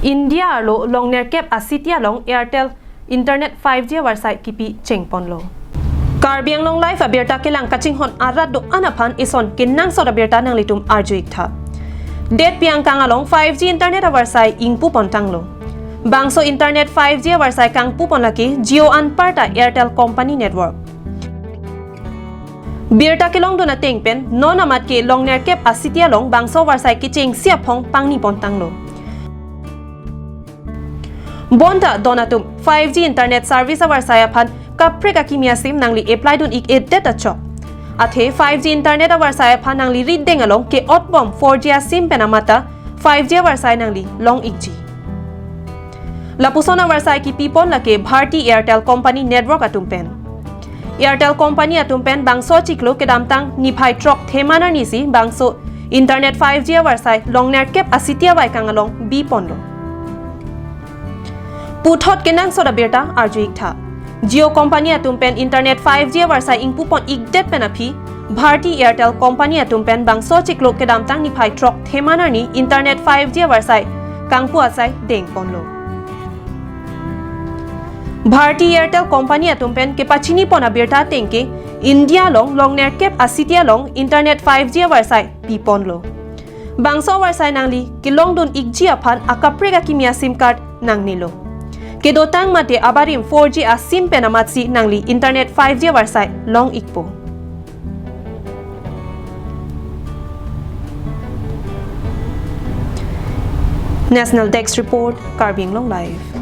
India lo longner kep asitia long Airtel Internet 5G avarsai kipi chengpon lo. Karbiang long life abirta kelang kaching hon arat do anapan ison kinang sot abirta nang litum arjuik tha. Det piang kangalong 5G Internet avarsai ingpu pontang lo. Bangso Internet 5G avarsai kangpu ponlaki Jio Anparta Airtel Company Network. Birta kelong do na tengpen non amat ke longner kep asitia long bangso avarsai ki cheng siapong pangni pontang lo. Bonda donatum 5G Internet service avarsai apan kapreka kimia sim nangli apply dun ik data chok. Athe 5G Internet avarsai apan nangli read dengalong ke otbom 4G sim penamata 5G avarsai nangli long ikji. Lapuson avarsai ki pipon lake Bharti Airtel Company Network atumpen. Airtel Company atumpen bangso chiklo ke damtang niphai trok themanar nisi bangso Internet 5G avarsai longner kep asitia bai kangalong bi ponlo. Puthot kenang soda berta arjuik tha. Jio Company atumpen Internet 5G avarsai ingpupon ikdet penapi Bharti Airtel Company atumpen bangso chiklo ke damtang niphai trok themanar ni Internet 5G avarsai kangpu asai deng ponlo. Bharti Airtel Company atumpen ke pachini pona berta tengke India long longner kep asitia long Internet 5G avarsai pipon lo. Bangso avarsai nangli ke longdun ikji apan akapreka kimia sim card nang nilo. Kedotang mate abarim 4G a sim penamatsi nangli Internet 5G avarsai long ikpo. National Desk Report, Karbiang Long Live.